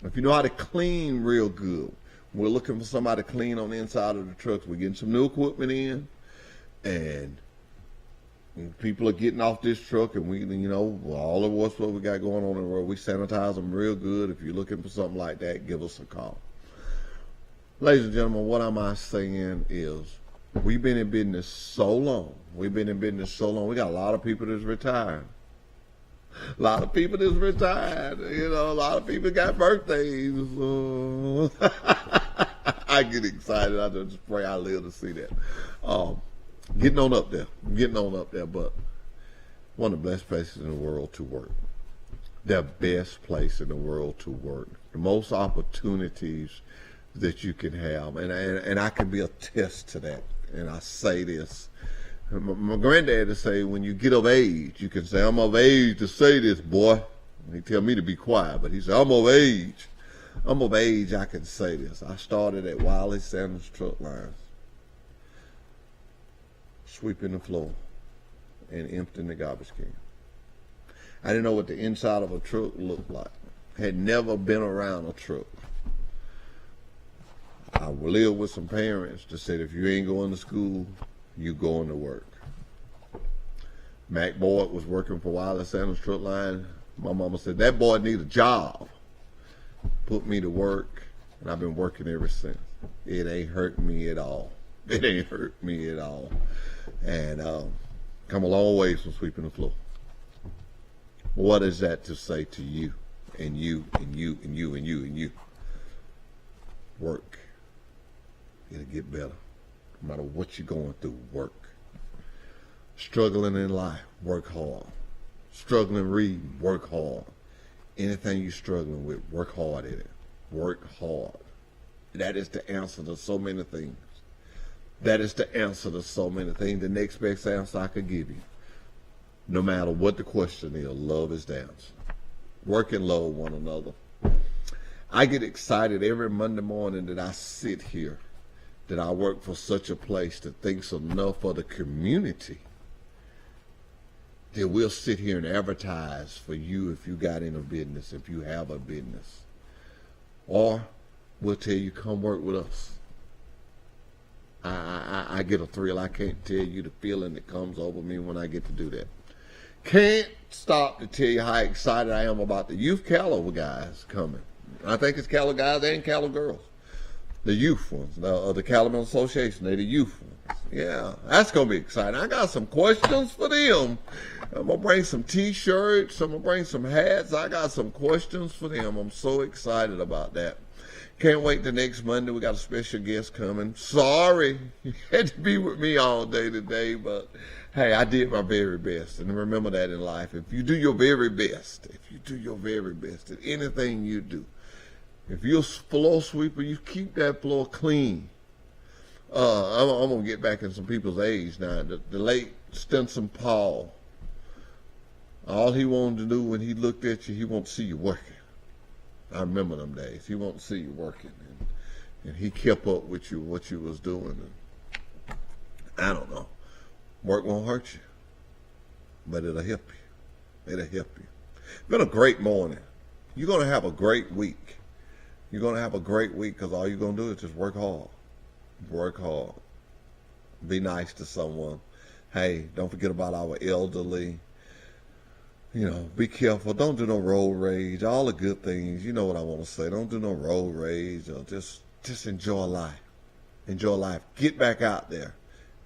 If you know how to clean real good, we're looking for somebody to clean on the inside of the trucks. We're getting some new equipment in, and people are getting off this truck, and we, you know, all of what's what we got going on the road, we sanitize them real good. If you're looking for something like that, give us a call. Ladies and gentlemen, what am I saying is, we've been in business so long. We got a lot of people that's retired. A lot of people that's retired. You know, a lot of people got birthdays. I get excited. I just pray I live to see that. Getting on up there. But one of the best places in the world to work. The best place in the world to work. The most opportunities that you can have. And I can be a test to that. And I say this. My granddad would say, when you get of age, you can say, I'm of age to say this, boy. He tell me to be quiet, but he said, I'm of age. I'm of age, I can say this. I started at Wiley Sanders Truckline, sweeping the floor and emptying the garbage can. I didn't know what the inside of a truck looked like. Had never been around a truck. I lived with some parents that said, if you ain't going to school, you going to work. Mac Boyd was working for Wiley Sanders Truckline. My mama said, that boy need a job. Put me to work, and I've been working ever since. It ain't hurt me at all. It ain't hurt me at all. And come a long ways from sweeping the floor. What is that to say to you, and you, and you, and you, and you, and you? Work. It'll get better. No matter what you're going through, work. Struggling in life, work hard. Struggling reading, work hard. Anything you're struggling with, work hard at it. Work hard. That is the answer to so many things. That is the answer to so many things. The next best answer I could give you, no matter what the question is, love is the answer. Work and love one another. I get excited every Monday morning that I sit here, that I work for such a place that thinks enough of the community that we'll sit here and advertise for you if you got in a business, if you have a business. Or we'll tell you, come work with us. I get a thrill. I can't tell you the feeling that comes over me when I get to do that. Can't stop to tell you how excited I am about the youth Calo guys coming. I think it's Calo guys and Calo girls. The youth ones, the Calumet Association, they're the youth ones. Yeah, that's going to be exciting. I got some questions for them. I'm going to bring some T-shirts. I'm going to bring some hats. I got some questions for them. I'm so excited about that. Can't wait till next Monday. We got a special guest coming. Sorry you had to be with me all day today, but hey, I did my very best. And remember that in life. If you do your very best, at anything you do, if you're a floor sweeper, you keep that floor clean. I'm going to get back in some people's age now. The late Stinson Paul, all he wanted to do when he looked at you, he wanted to see you working. I remember them days. He wanted to see you working. And he kept up with you, what you was doing. And I don't know. Work won't hurt you, but it'll help you. It'll help you. It's been a great morning. You're going to have a great week. You're going to have a great week because all you're going to do is just work hard. Work hard. Be nice to someone. Hey, don't forget about our elderly. You know, be careful. Don't do no road rage. All the good things. You know what I want to say. Don't do no road rage. Or just enjoy life. Enjoy life. Get back out there.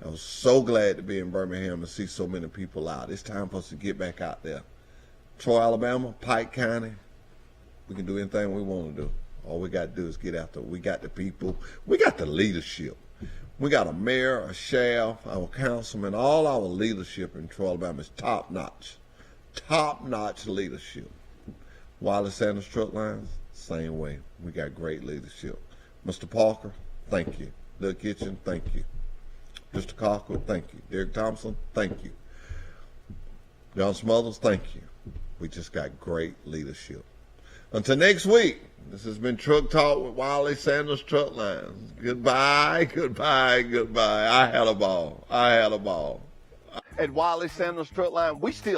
I was so glad to be in Birmingham and see so many people out. It's time for us to get back out there. Troy, Alabama, Pike County. We can do anything we want to do. All we got to do is get after it. We got the people. We got the leadership. We got a mayor, a sheriff, our councilman, all our leadership in Troy, Alabama is top-notch. Top-notch leadership. Wiley Sanders Truckline, same way. We got great leadership. Mr. Parker, thank you. Doug Kitchen, thank you. Mr. Cocker, thank you. Derek Thompson, thank you. John Smothers, thank you. We just got great leadership. Until next week, this has been Truck Talk with Wiley Sanders Truckline. Goodbye, goodbye, goodbye. I had a ball. At Wiley Sanders Truckline, we still